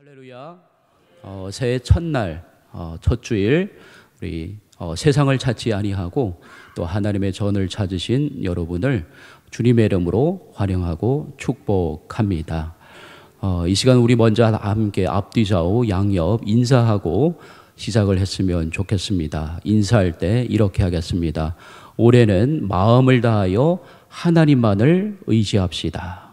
할렐루야. 새해 첫날 첫 주일 우리 세상을 찾지 아니하고 또 하나님의 전을 찾으신 여러분을 주님의 이름으로 환영하고 축복합니다. 이 시간 우리 먼저 함께 앞뒤좌우 양옆 인사하고 시작을 했으면 좋겠습니다. 인사할 때 이렇게 하겠습니다. 올해는 마음을 다하여 하나님만을 의지합시다.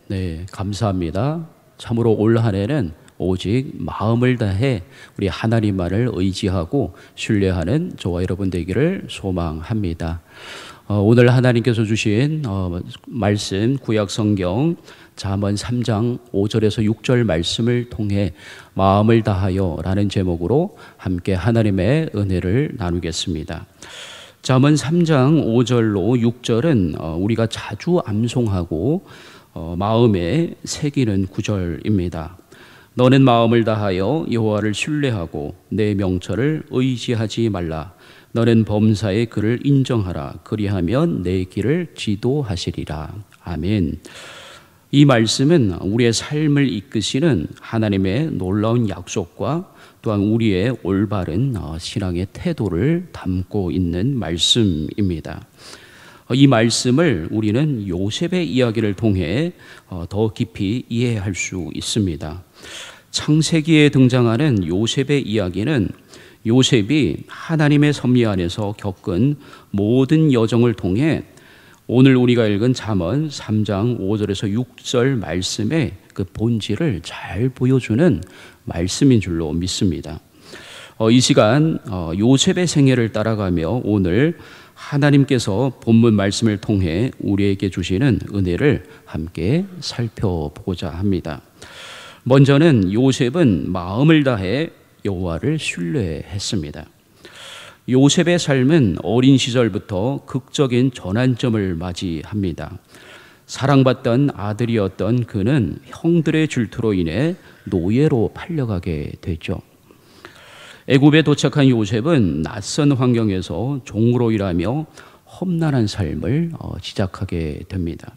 네, 감사합니다. 참으로 올 한 해는 오직 마음을 다해 우리 하나님만을 의지하고 신뢰하는 저와 여러분 되기를 소망합니다. 오늘 하나님께서 주신 말씀 구약 성경 잠언 3장 5절에서 6절 말씀을 통해 마음을 다하여 라는 제목으로 함께 하나님의 은혜를 나누겠습니다. 잠언 3장 5절로 6절은 우리가 자주 암송하고 마음에 새기는 구절입니다. 너는 마음을 다하여 여호와를 신뢰하고 내 명철을 의지하지 말라. 너는 범사의 그를 인정하라. 그리하면 내 길을 지도하시리라. 아멘. 이 말씀은 우리의 삶을 이끄시는 하나님의 놀라운 약속과 또한 우리의 올바른 신앙의 태도를 담고 있는 말씀입니다. 이 말씀을 우리는 요셉의 이야기를 통해 더 깊이 이해할 수 있습니다. 창세기에 등장하는 요셉의 이야기는 요셉이 하나님의 섭리 안에서 겪은 모든 여정을 통해 오늘 우리가 읽은 잠언 3장 5절에서 6절 말씀의 그 본질을 잘 보여주는 말씀인 줄로 믿습니다. 이 시간 요셉의 생애를 따라가며 오늘 하나님께서 본문 말씀을 통해 우리에게 주시는 은혜를 함께 살펴보고자 합니다. 먼저는 요셉은 마음을 다해 여호와를 신뢰했습니다. 요셉의 삶은 어린 시절부터 극적인 전환점을 맞이합니다. 사랑받던 아들이었던 그는 형들의 질투로 인해 노예로 팔려가게 되죠. 애굽에 도착한 요셉은 낯선 환경에서 종으로 일하며 험난한 삶을 시작하게 됩니다.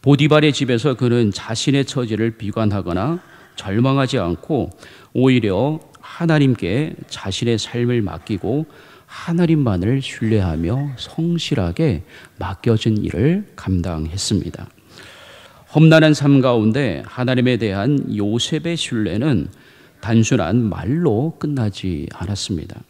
보디발의 집에서 그는 자신의 처지를 비관하거나 절망하지 않고 오히려 하나님께 자신의 삶을 맡기고 하나님만을 신뢰하며 성실하게 맡겨진 일을 감당했습니다. 험난한 삶 가운데 하나님에 대한 요셉의 신뢰는 단순한 말로 끝나지 않았습니다.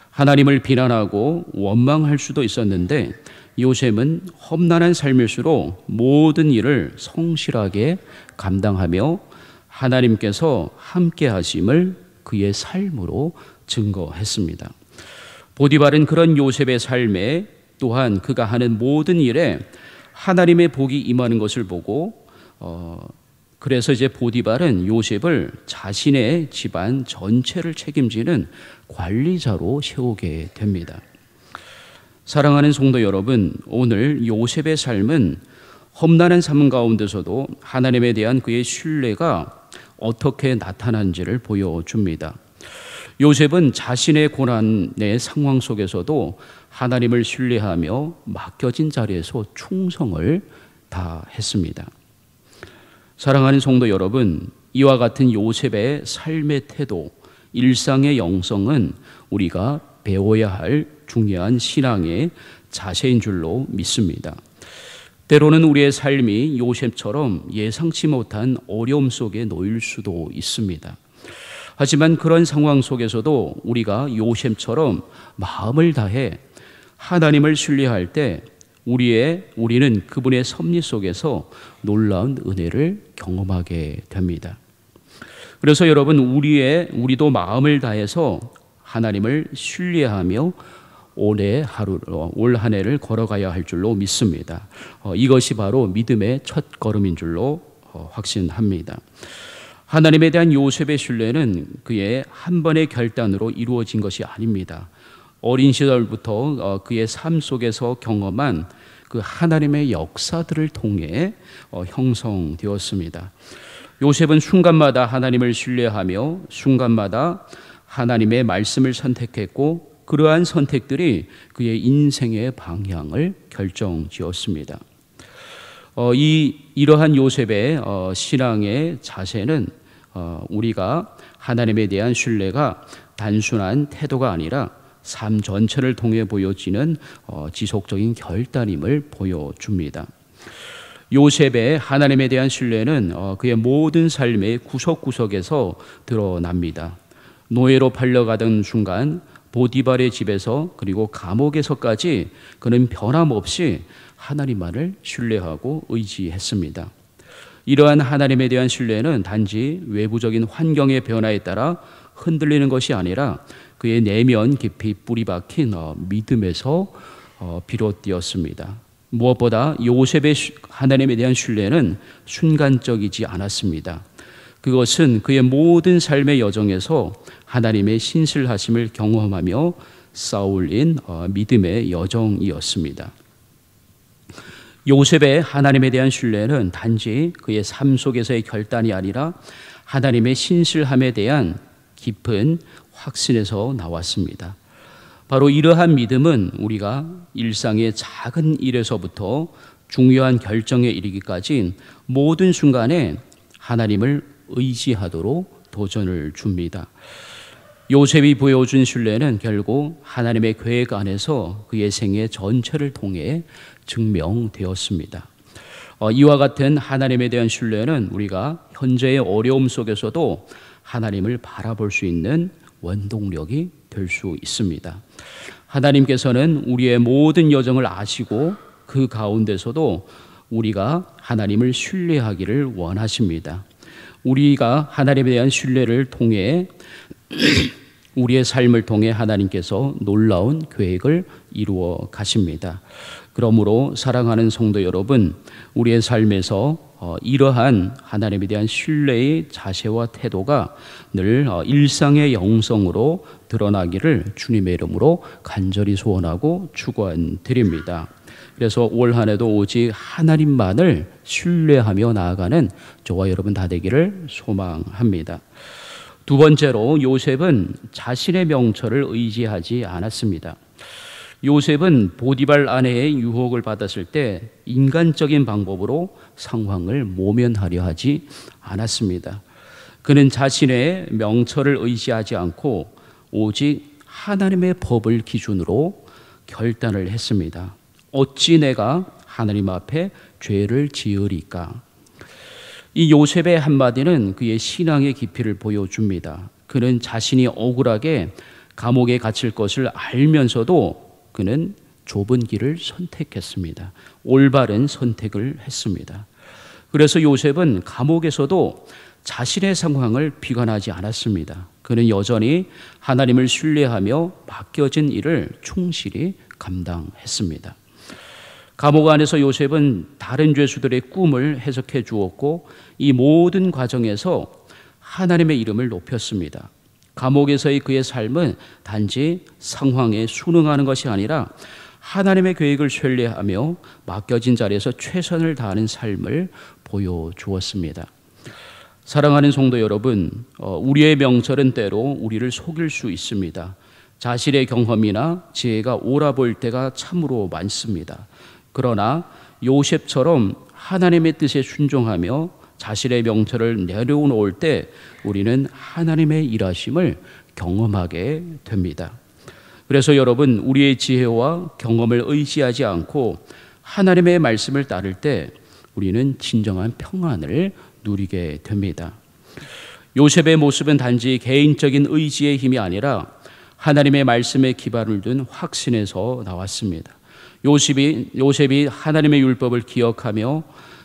하나님을 비난하고 원망할 수도 있었는데 요셉은 험난한 삶일수록 모든 일을 성실하게 감당하며 하나님께서 함께 하심을 그의 삶으로 증거했습니다. 보디발은 그런 요셉의 삶에 또한 그가 하는 모든 일에 하나님의 복이 임하는 것을 보고 그래서 이제 보디발은 요셉을 자신의 집안 전체를 책임지는 관리자로 세우게 됩니다. 사랑하는 성도 여러분, 오늘 요셉의 삶은 험난한 삶 가운데서도 하나님에 대한 그의 신뢰가 어떻게 나타난지를 보여줍니다. 요셉은 자신의 고난의 상황 속에서도 하나님을 신뢰하며 맡겨진 자리에서 충성을 다했습니다. 사랑하는 성도 여러분, 이와 같은 요셉의 삶의 태도, 일상의 영성은 우리가 배워야 할 중요한 신앙의 자세인 줄로 믿습니다. 때로는 우리의 삶이 요셉처럼 예상치 못한 어려움 속에 놓일 수도 있습니다. 하지만 그런 상황 속에서도 우리가 요셉처럼 마음을 다해 하나님을 신뢰할 때 우리는 그분의 섭리 속에서 놀라운 은혜를 경험하게 됩니다. 그래서 여러분, 우리도 마음을 다해서 하나님을 신뢰하며 올 한 해를 걸어가야 할 줄로 믿습니다. 이것이 바로 믿음의 첫 걸음인 줄로 확신합니다. 하나님에 대한 요셉의 신뢰는 그의 한 번의 결단으로 이루어진 것이 아닙니다. 어린 시절부터 그의 삶 속에서 경험한 그 하나님의 역사들을 통해 형성되었습니다. 요셉은 순간마다 하나님을 신뢰하며 순간마다 하나님의 말씀을 선택했고 그러한 선택들이 그의 인생의 방향을 결정지었습니다. 이러한 요셉의 신앙의 자세는 우리가 하나님에 대한 신뢰가 단순한 태도가 아니라 삶 전체를 통해 보여지는 지속적인 결단임을 보여줍니다. 요셉의 하나님에 대한 신뢰는 그의 모든 삶의 구석구석에서 드러납니다. 노예로 팔려가던 순간 보디발의 집에서 그리고 감옥에서까지 그는 변함없이 하나님만을 신뢰하고 의지했습니다. 이러한 하나님에 대한 신뢰는 단지 외부적인 환경의 변화에 따라 흔들리는 것이 아니라 그의 내면 깊이 뿌리 박힌 믿음에서 비롯되었습니다. 무엇보다 요셉의 하나님에 대한 신뢰는 순간적이지 않았습니다. 그것은 그의 모든 삶의 여정에서 하나님의 신실하심을 경험하며 쌓아올린 믿음의 여정이었습니다. 요셉의 하나님에 대한 신뢰는 단지 그의 삶 속에서의 결단이 아니라 하나님의 신실함에 대한 깊은 확신에서 나왔습니다. 바로 이러한 믿음은 우리가 일상의 작은 일에서부터 중요한 결정에 이르기까지 모든 순간에 하나님을 의지하도록 도전을 줍니다. 요셉이 보여준 신뢰는 결국 하나님의 계획 안에서 그의 생애 전체를 통해 증명되었습니다. 이와 같은 하나님에 대한 신뢰는 우리가 현재의 어려움 속에서도 하나님을 바라볼 수 있는 원동력이 될 수 있습니다. 하나님께서는 우리의 모든 여정을 아시고 그 가운데서도 우리가 하나님을 신뢰하기를 원하십니다. 우리가 하나님에 대한 신뢰를 통해 우리의 삶을 통해 하나님께서 놀라운 계획을 이루어 가십니다. 그러므로 사랑하는 성도 여러분, 우리의 삶에서 이러한 하나님에 대한 신뢰의 자세와 태도가 늘 일상의 영성으로 드러나기를 주님의 이름으로 간절히 소원하고 축원드립니다. 그래서 올 한 해도 오직 하나님만을 신뢰하며 나아가는 저와 여러분 다 되기를 소망합니다. 두 번째로 요셉은 자신의 명철을 의지하지 않았습니다. 요셉은 보디발 아내의 유혹을 받았을 때 인간적인 방법으로 상황을 모면하려 하지 않았습니다. 그는 자신의 명철을 의지하지 않고 오직 하나님의 법을 기준으로 결단을 했습니다. 어찌 내가 하나님 앞에 죄를 지으리까? 이 요셉의 한마디는 그의 신앙의 깊이를 보여줍니다. 그는 자신이 억울하게 감옥에 갇힐 것을 알면서도 그는 좁은 길을 선택했습니다. 올바른 선택을 했습니다. 그래서 요셉은 감옥에서도 자신의 상황을 비관하지 않았습니다. 그는 여전히 하나님을 신뢰하며 맡겨진 일을 충실히 감당했습니다. 감옥 안에서 요셉은 다른 죄수들의 꿈을 해석해 주었고 이 모든 과정에서 하나님의 이름을 높였습니다. 감옥에서의 그의 삶은 단지 상황에 순응하는 것이 아니라 하나님의 계획을 신뢰하며 맡겨진 자리에서 최선을 다하는 삶을 보여주었습니다. 사랑하는 성도 여러분, 우리의 명철은 때로 우리를 속일 수 있습니다. 자신의 경험이나 지혜가 옳아 보일 때가 참으로 많습니다. 그러나 요셉처럼 하나님의 뜻에 순종하며 자신의 명철을 내려놓을 때 우리는 하나님의 일하심을 경험하게 됩니다. 그래서 여러분, 우리의 지혜와 경험을 의지하지 않고 하나님의 말씀을 따를 때 우리는 진정한 평안을 누리게 됩니다. 요셉의 모습은 단지 개인적인 의지의 힘이 아니라 하나님의 말씀에 기반을 둔 확신에서 나왔습니다. 요셉이 하나님의 율법을 기억하며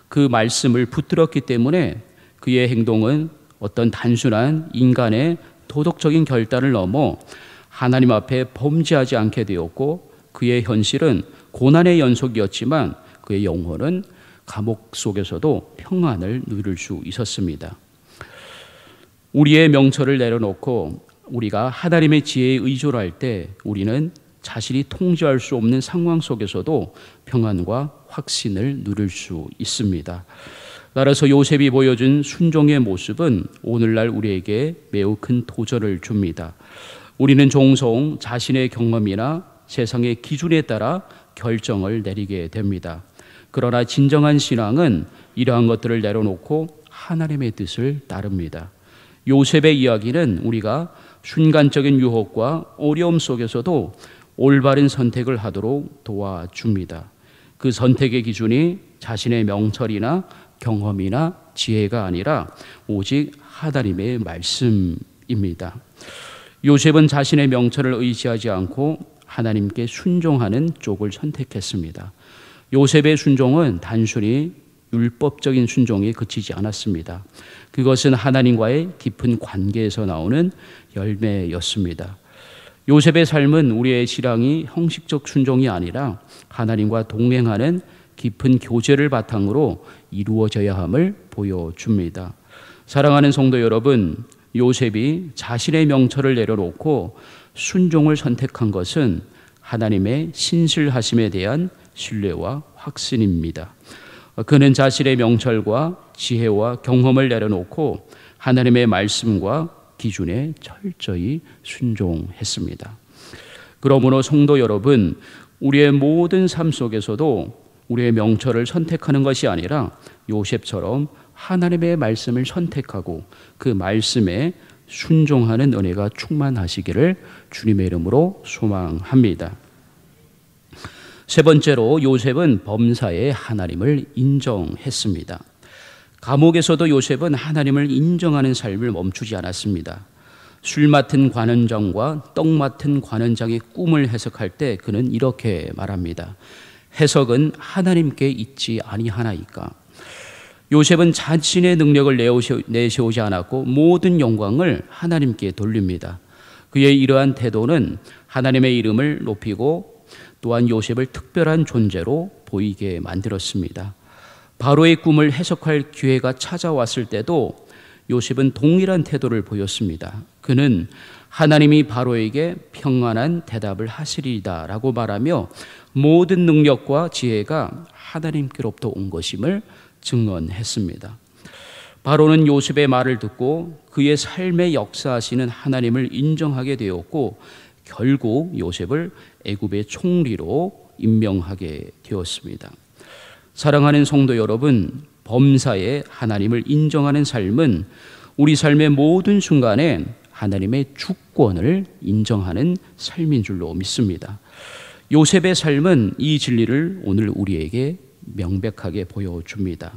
그 말씀을 붙들었기 때문에 그의 행동은 어떤 단순한 인간의 도덕적인 결단을 넘어 하나님 앞에 범죄하지 않게 되었고 그의 현실은 고난의 연속이었지만 그의 영혼은 감옥 속에서도 평안을 누릴 수 있었습니다. 우리의 명철을 내려놓고 우리가 하나님의 지혜에 의존할 때 우리는 자신이 통제할 수 없는 상황 속에서도 평안과 확신을 누릴 수 있습니다. 따라서 요셉이 보여준 순종의 모습은 오늘날 우리에게 매우 큰 도전을 줍니다. 우리는 종종 자신의 경험이나 세상의 기준에 따라 결정을 내리게 됩니다. 그러나 진정한 신앙은 이러한 것들을 내려놓고 하나님의 뜻을 따릅니다. 요셉의 이야기는 우리가 순간적인 유혹과 어려움 속에서도 올바른 선택을 하도록 도와줍니다. 그 선택의 기준이 자신의 명철이나 경험이나 지혜가 아니라 오직 하나님의 말씀입니다. 요셉은 자신의 명철을 의지하지 않고 하나님께 순종하는 쪽을 선택했습니다. 요셉의 순종은 단순히 율법적인 순종에 그치지 않았습니다. 그것은 하나님과의 깊은 관계에서 나오는 열매였습니다. 요셉의 삶은 우리의 신앙이 형식적 순종이 아니라 하나님과 동행하는 깊은 교제를 바탕으로 이루어져야 함을 보여줍니다. 사랑하는 성도 여러분, 요셉이 자신의 명철을 내려놓고 순종을 선택한 것은 하나님의 신실하심에 대한 신뢰와 확신입니다. 그는 자신의 명철과 지혜와 경험을 내려놓고 하나님의 말씀과 기준에 철저히 순종했습니다. 그러므로 성도 여러분, 우리의 모든 삶 속에서도 우리의 명철을 선택하는 것이 아니라 요셉처럼 하나님의 말씀을 선택하고 그 말씀에 순종하는 은혜가 충만하시기를 주님의 이름으로 소망합니다. 세 번째로 요셉은 범사에 하나님을 인정했습니다. 감옥에서도 요셉은 하나님을 인정하는 삶을 멈추지 않았습니다. 술 맡은 관원장과 떡 맡은 관원장의 꿈을 해석할 때 그는 이렇게 말합니다. 해석은 하나님께 있지 아니하나이까. 요셉은 자신의 능력을 내세우지 않았고 모든 영광을 하나님께 돌립니다. 그의 이러한 태도는 하나님의 이름을 높이고 또한 요셉을 특별한 존재로 보이게 만들었습니다. 바로의 꿈을 해석할 기회가 찾아왔을 때도 요셉은 동일한 태도를 보였습니다. 그는 하나님이 바로에게 평안한 대답을 하시리이다 라고 말하며 모든 능력과 지혜가 하나님께로부터 온 것임을 증언했습니다. 바로는 요셉의 말을 듣고 그의 삶에 역사하시는 하나님을 인정하게 되었고 결국 요셉을 애굽의 총리로 임명하게 되었습니다. 사랑하는 성도 여러분, 범사에 하나님을 인정하는 삶은 우리 삶의 모든 순간에 하나님의 주권을 인정하는 삶인 줄로 믿습니다. 요셉의 삶은 이 진리를 오늘 우리에게 명백하게 보여줍니다.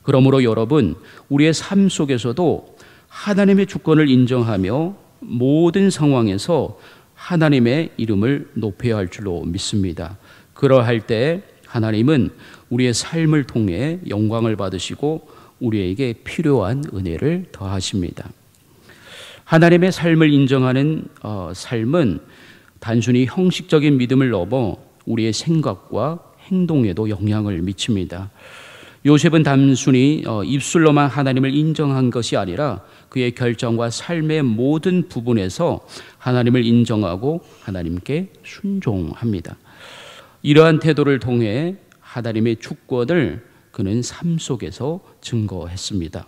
그러므로 여러분, 우리의 삶 속에서도 하나님의 주권을 인정하며 모든 상황에서 하나님의 이름을 높여야 할 줄로 믿습니다. 그러할 때 하나님은 우리의 삶을 통해 영광을 받으시고 우리에게 필요한 은혜를 더하십니다. 하나님의 삶을 인정하는 삶은 단순히 형식적인 믿음을 넘어 우리의 생각과 행동에도 영향을 미칩니다. 요셉은 단순히 입술로만 하나님을 인정한 것이 아니라 그의 결정과 삶의 모든 부분에서 하나님을 인정하고 하나님께 순종합니다. 이러한 태도를 통해 하나님의 주권을 그는 삶 속에서 증거했습니다.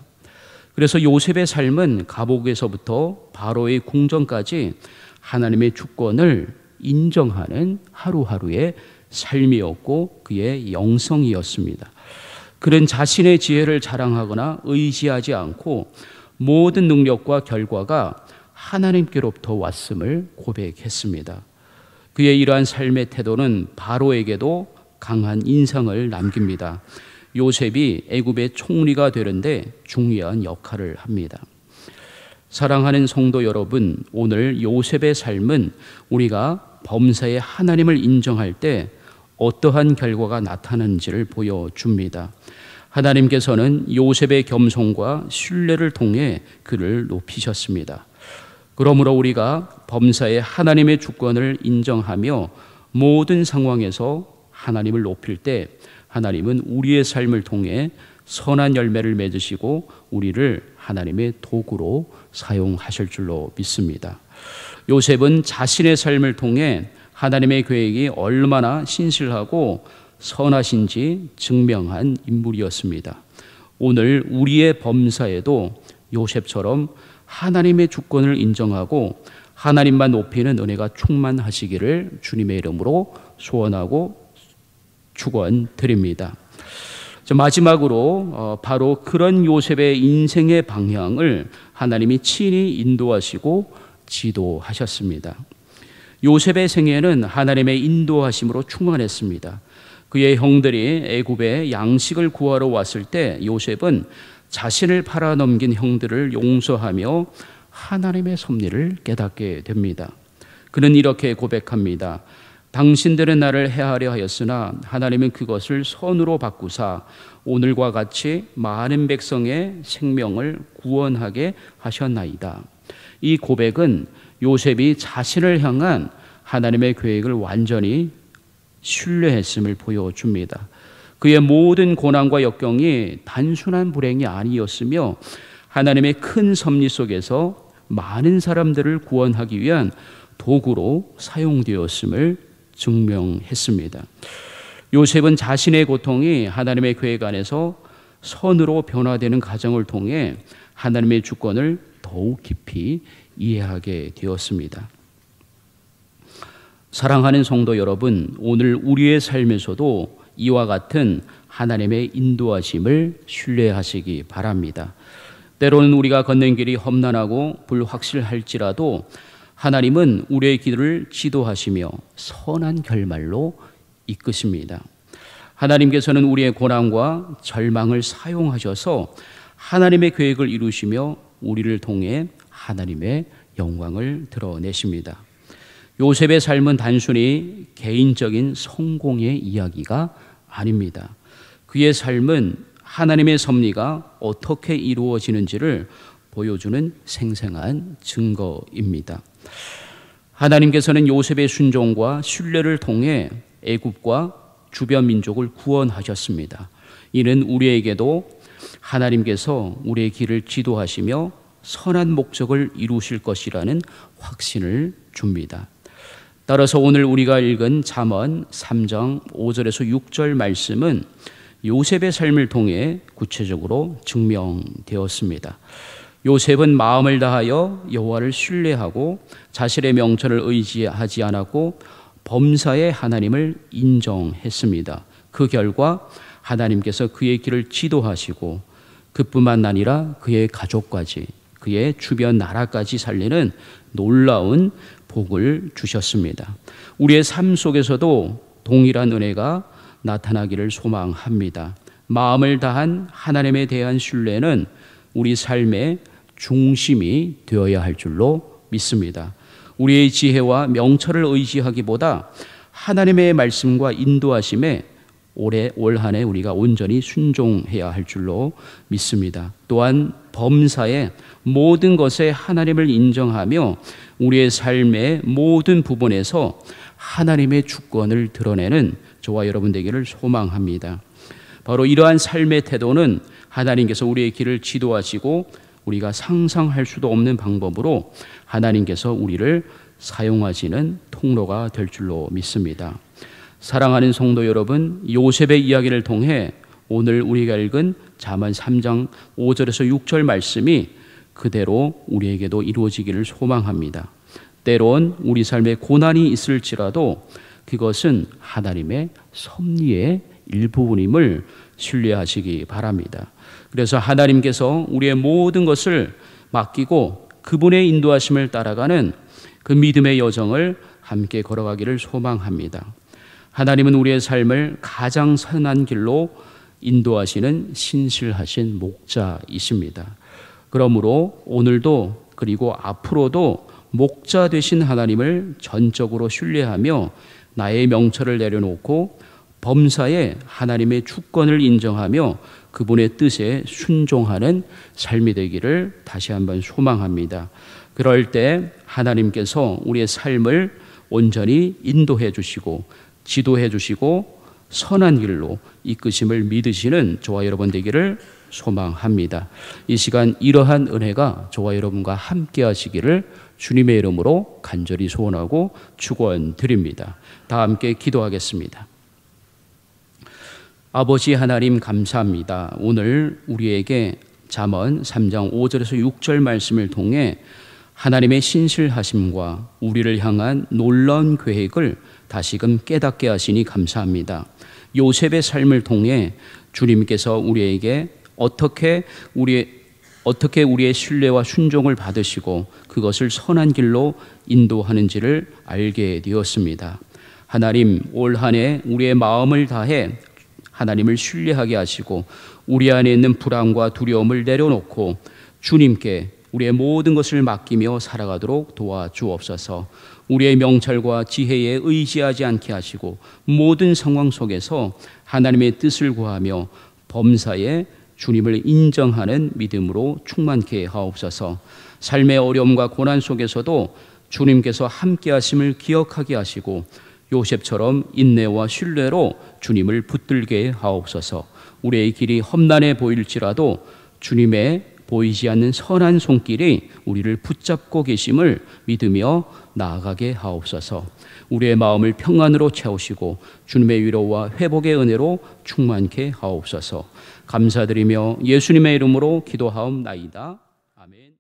그래서 요셉의 삶은 감옥에서부터 바로의 궁전까지 하나님의 주권을 인정하는 하루하루의 삶이었고 그의 영성이었습니다. 그는 자신의 지혜를 자랑하거나 의지하지 않고 모든 능력과 결과가 하나님께로부터 왔음을 고백했습니다. 그의 이러한 삶의 태도는 바로에게도 강한 인상을 남깁니다. 요셉이 애굽의 총리가 되는데 중요한 역할을 합니다. 사랑하는 성도 여러분, 오늘 요셉의 삶은 우리가 범사에 하나님을 인정할 때 어떠한 결과가 나타나는지를 보여줍니다. 하나님께서는 요셉의 겸손과 신뢰를 통해 그를 높이셨습니다. 그러므로 우리가 범사에 하나님의 주권을 인정하며 모든 상황에서 하나님을 높일 때 하나님은 우리의 삶을 통해 선한 열매를 맺으시고 우리를 하나님의 도구로 사용하실 줄로 믿습니다. 요셉은 자신의 삶을 통해 하나님의 계획이 얼마나 신실하고 선하신지 증명한 인물이었습니다. 오늘 우리의 범사에도 요셉처럼 하나님의 주권을 인정하고 하나님만 높이는 은혜가 충만하시기를 주님의 이름으로 소원하고 축원드립니다. 마지막으로 바로 그런 요셉의 인생의 방향을 하나님이 친히 인도하시고 지도하셨습니다. 요셉의 생애는 하나님의 인도하심으로 충만했습니다. 그의 형들이 애굽에 양식을 구하러 왔을 때 요셉은 자신을 팔아넘긴 형들을 용서하며 하나님의 섭리를 깨닫게 됩니다. 그는 이렇게 고백합니다. 당신들은 나를 해하려 하였으나 하나님은 그것을 선으로 바꾸사 오늘과 같이 많은 백성의 생명을 구원하게 하셨나이다. 이 고백은 요셉이 자신을 향한 하나님의 계획을 완전히 신뢰했음을 보여줍니다. 그의 모든 고난과 역경이 단순한 불행이 아니었으며 하나님의 큰 섭리 속에서 많은 사람들을 구원하기 위한 도구로 사용되었음을 증명했습니다. 요셉은 자신의 고통이 하나님의 계획 안에서 선으로 변화되는 과정을 통해 하나님의 주권을 더욱 깊이 이해하게 되었습니다. 사랑하는 성도 여러분, 오늘 우리의 삶에서도 이와 같은 하나님의 인도하심을 신뢰하시기 바랍니다. 때로는 우리가 걷는 길이 험난하고 불확실할지라도 하나님은 우리의 길을 지도하시며 선한 결말로 이끄십니다. 하나님께서는 우리의 고난과 절망을 사용하셔서 하나님의 계획을 이루시며 우리를 통해 하나님의 영광을 드러내십니다. 요셉의 삶은 단순히 개인적인 성공의 이야기가 아닙니다. 그의 삶은 하나님의 섭리가 어떻게 이루어지는지를 보여주는 생생한 증거입니다. 하나님께서는 요셉의 순종과 신뢰를 통해 애굽과 주변 민족을 구원하셨습니다. 이는 우리에게도 하나님께서 우리의 길을 지도하시며 선한 목적을 이루실 것이라는 확신을 줍니다. 따라서 오늘 우리가 읽은 잠언 3장 5절에서 6절 말씀은 요셉의 삶을 통해 구체적으로 증명되었습니다. 요셉은 마음을 다하여 여호와를 신뢰하고 자신의 명철을 의지하지 않았고 범사에 하나님을 인정했습니다. 그 결과 하나님께서 그의 길을 지도하시고 그뿐만 아니라 그의 가족까지 그의 주변 나라까지 살리는 놀라운 복을 주셨습니다. 우리의 삶 속에서도 동일한 은혜가 나타나기를 소망합니다. 마음을 다한 하나님에 대한 신뢰는 우리 삶의 중심이 되어야 할 줄로 믿습니다. 우리의 지혜와 명철을 의지하기보다 하나님의 말씀과 인도하심에 올 한 해 우리가 온전히 순종해야 할 줄로 믿습니다. 또한 범사의 모든 것에 하나님을 인정하며 우리의 삶의 모든 부분에서 하나님의 주권을 드러내는 저와 여러분 되기를 소망합니다. 바로 이러한 삶의 태도는 하나님께서 우리의 길을 지도하시고 우리가 상상할 수도 없는 방법으로 하나님께서 우리를 사용하시는 통로가 될 줄로 믿습니다. 사랑하는 성도 여러분, 요셉의 이야기를 통해 오늘 우리가 읽은 잠언 3장 5절에서 6절 말씀이 그대로 우리에게도 이루어지기를 소망합니다. 때론 우리 삶에 고난이 있을지라도 그것은 하나님의 섭리의 일부분임을 신뢰하시기 바랍니다. 그래서 하나님께서 우리의 모든 것을 맡기고 그분의 인도하심을 따라가는 그 믿음의 여정을 함께 걸어가기를 소망합니다. 하나님은 우리의 삶을 가장 선한 길로 인도하시는 신실하신 목자이십니다. 그러므로 오늘도 그리고 앞으로도 목자 되신 하나님을 전적으로 신뢰하며 나의 명철을 내려놓고 범사에 하나님의 주권을 인정하며 그분의 뜻에 순종하는 삶이 되기를 다시 한번 소망합니다. 그럴 때 하나님께서 우리의 삶을 온전히 인도해 주시고 지도해 주시고 선한 길로 이끄심을 믿으시는 저와 여러분 되기를 소망합니다. 이 시간 이러한 은혜가 저와 여러분과 함께 하시기를 주님의 이름으로 간절히 소원하고 축원드립니다. 다 함께 기도하겠습니다. 아버지 하나님 감사합니다. 오늘 우리에게 잠언 3장 5절에서 6절 말씀을 통해 하나님의 신실하심과 우리를 향한 놀라운 계획을 다시금 깨닫게 하시니 감사합니다. 요셉의 삶을 통해 주님께서 우리에게 어떻게 우리의 신뢰와 순종을 받으시고 그것을 선한 길로 인도하는지를 알게 되었습니다. 하나님, 올 한 해 우리의 마음을 다해 하나님을 신뢰하게 하시고 우리 안에 있는 불안과 두려움을 내려놓고 주님께 우리의 모든 것을 맡기며 살아가도록 도와주옵소서. 우리의 명철과 지혜에 의지하지 않게 하시고 모든 상황 속에서 하나님의 뜻을 구하며 범사에 주님을 인정하는 믿음으로 충만케 하옵소서. 삶의 어려움과 고난 속에서도 주님께서 함께 하심을 기억하게 하시고 요셉처럼 인내와 신뢰로 주님을 붙들게 하옵소서. 우리의 길이 험난해 보일지라도 주님의 보이지 않는 선한 손길이 우리를 붙잡고 계심을 믿으며 나아가게 하옵소서. 우리의 마음을 평안으로 채우시고 주님의 위로와 회복의 은혜로 충만케 하옵소서. 감사드리며 예수님의 이름으로 기도하옵나이다. 아멘.